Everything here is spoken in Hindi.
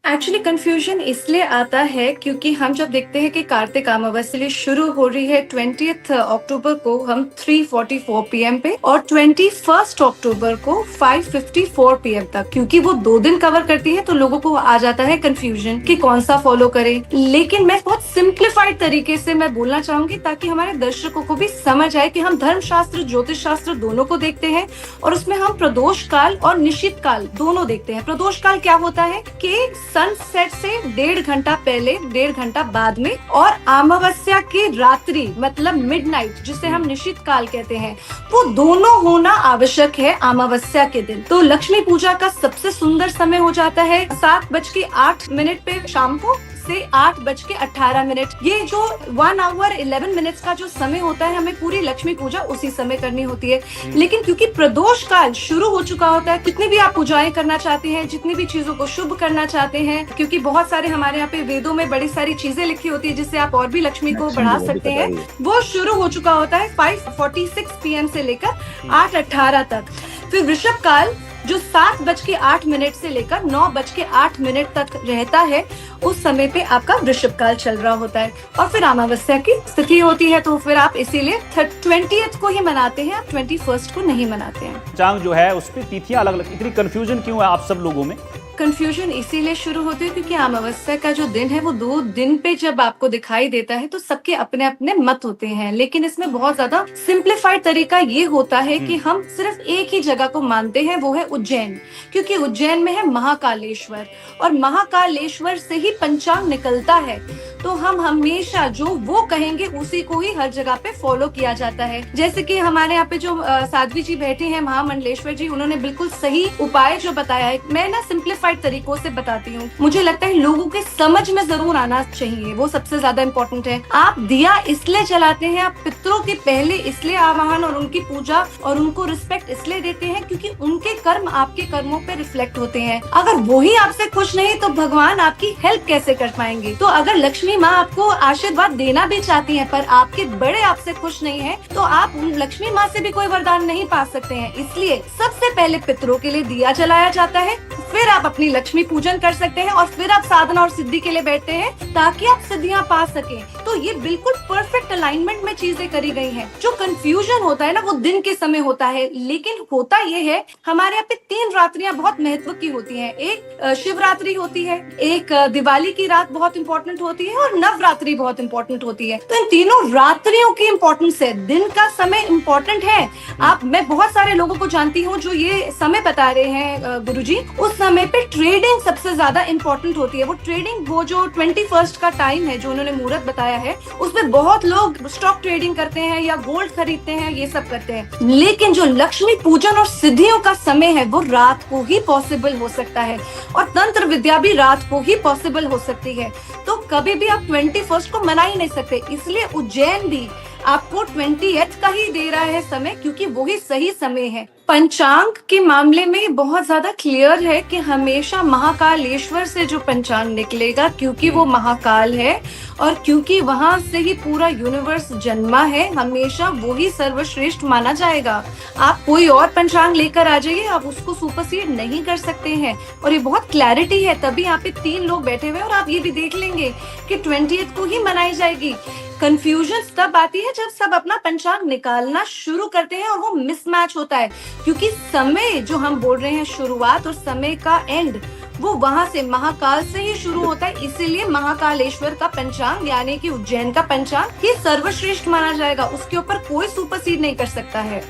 एक्चुअली कंफ्यूजन इसलिए आता है क्योंकि हम जब देखते हैं कि कार्तिक अमावस्या शुरू हो रही है 20th अक्टूबर को हम 3:44 पीएम पे और 21st अक्टूबर को 5:54 पीएम तक, क्योंकि वो 2 दिन कवर करती है तो लोगों को आ जाता है कंफ्यूजन कि कौन सा फॉलो करें। लेकिन मैं बहुत सिंप्लीफाइड तरीके से मैं बोलना चाहूंगी ताकि हमारे दर्शकों को भी समझ आए कि हम धर्म शास्त्र ज्योतिष शास्त्र दोनों को देखते हैं और उसमें हम प्रदोष काल और निशित काल दोनों देखते हैं। प्रदोष काल क्या होता है कि सनसेट से 1.5 घंटा पहले 1.5 घंटा बाद में, और अमावस्या की रात्रि मतलब मिडनाइट जिसे हम निशित काल कहते हैं, वो दोनों होना आवश्यक है अमावस्या के दिन। तो लक्ष्मी पूजा का सबसे सुंदर समय हो जाता है 7:08 पे शाम को से 8:18। ये जो 1 hour 11 minutes का जो समय होता है, हमें पूरी लक्ष्मी पूजा उसी समय करनी होती है। लेकिन क्योंकि प्रदोष काल शुरू हो चुका होता है, कितनी भी आप पूजाएं करना चाहते हैं, जितनी भी चीजों को शुभ करना चाहते हैं, क्योंकि बहुत सारे हमारे यहाँ पे वेदों में बड़ी सारी चीजें लिखी होती है जिससे आप और भी लक्ष्मी को बढ़ा सकते हैं, वो शुरू हो चुका होता है 5:46 पीएम से लेकर 8:18 तक। फिर वृषभ काल जो 7:08 से लेकर 9:08 तक रहता है, उस समय पे आपका वृषभ काल चल रहा होता है। और फिर अमावस्या की स्थिति होती है, तो फिर आप इसीलिए 20th को ही मनाते हैं, आप 21st को नहीं मनाते हैं। चांग जो है उस पर तिथियां अलग अलग, इतनी कंफ्यूजन क्यों है आप सब लोगों में? कंफ्यूजन इसीलिए शुरू होती है क्योंकि अमावस्या का जो दिन है वो 2 दिन पे जब आपको दिखाई देता है तो सबके अपने अपने मत होते हैं। लेकिन इसमें बहुत ज्यादा सिंप्लीफाइड तरीका ये होता है कि हम सिर्फ एक ही जगह को मानते हैं, वो है उज्जैन, क्योंकि उज्जैन में है महाकालेश्वर और महाकालेश्वर से ही पंचांग निकलता है। तो हम हमेशा जो वो कहेंगे उसी को ही हर जगह पे फॉलो किया जाता है। जैसे कि हमारे यहाँ पे जो साध्वी जी बैठे हैं, महामंडलेश्वर जी, उन्होंने बिल्कुल सही उपाय जो बताया है, मैं ना सिंप्लीफाइड तरीकों से बताती हूँ। मुझे लगता है लोगों के समझ में जरूर आना चाहिए, वो सबसे ज्यादा इम्पोर्टेंट है। आप दिया इसलिए जलाते हैं, आप पितरों के पहले इसलिए आवाहन और उनकी पूजा और उनको रिस्पेक्ट इसलिए देते हैं क्योंकि उनके कर्म आपके कर्मों पे रिफ्लेक्ट होते हैं। अगर वो ही आपसे खुश नहीं तो भगवान आपकी हेल्प कैसे कर पाएंगे? तो अगर लक्ष्मी माँ आपको आशीर्वाद देना भी चाहती हैं पर आपके बड़े आपसे खुश नहीं हैं, तो आप लक्ष्मी माँ से भी कोई वरदान नहीं पा सकते हैं। इसलिए सबसे पहले पितरों के लिए दिया जलाया जाता है, फिर आप अपनी लक्ष्मी पूजन कर सकते हैं और फिर आप साधना और सिद्धि के लिए बैठते हैं ताकि आप सिद्धियां पा सकें। तो ये बिल्कुल परफेक्ट अलाइनमेंट में चीजें करी गई हैं। जो कंफ्यूजन होता है ना, वो दिन के समय होता है, लेकिन होता ये है हमारे यहाँ पे 3 रात्रियां बहुत महत्व की होती हैं। एक शिवरात्रि होती है, एक दिवाली की रात बहुत इंपॉर्टेंट होती है और नवरात्रि बहुत इंपॉर्टेंट होती है। तो इन तीनों रात्रियों की इंपॉर्टेंस है, दिन का समय इंपॉर्टेंट है। मैं बहुत सारे लोगों को जानती हूँ जो ये समय बता रहे हैं गुरुजी, उस समय पे ट्रेडिंग सबसे ज्यादा इंपॉर्टेंट होती है। वो ट्रेडिंग, वो जो 21st का टाइम है जो उन्होंने मुहूर्त बताया है, उसमें बहुत लोग स्टॉक ट्रेडिंग करते हैं या गोल्ड खरीदते हैं, ये सब करते हैं। लेकिन जो लक्ष्मी पूजन और सिद्धियों का समय है वो रात को ही पॉसिबल हो सकता है और तंत्र विद्या भी रात को ही पॉसिबल हो सकती है। तो कभी भी आप 21st को मना ही नहीं सकते। इसलिए उज्जैन भी आपको 20th का ही दे रहा है समय, क्योंकि वही सही समय है। पंचांग के मामले में बहुत ज्यादा क्लियर है कि हमेशा महाकालेश्वर से जो पंचांग निकलेगा, क्योंकि वो महाकाल है और क्योंकि वहां से ही पूरा यूनिवर्स जन्मा है, हमेशा वो ही सर्वश्रेष्ठ माना जाएगा। आप कोई और पंचांग लेकर आ जाइए, आप उसको सुपरसीड नहीं कर सकते हैं। और ये बहुत क्लैरिटी है, तभी यहाँ पे 3 लोग बैठे हुए और आप ये भी देख लेंगे कि 20th को ही मनाई जाएगी। कंफ्यूजन तब आती है जब सब अपना पंचांग निकालना शुरू करते हैं और वो मिसमैच होता है, क्योंकि समय जो हम बोल रहे हैं शुरुआत और समय का एंड, वो वहां से महाकाल से ही शुरू होता है। इसीलिए महाकालेश्वर का पंचांग यानी कि उज्जैन का पंचांग ही सर्वश्रेष्ठ माना जाएगा, उसके ऊपर कोई सुपरसीड नहीं कर सकता है।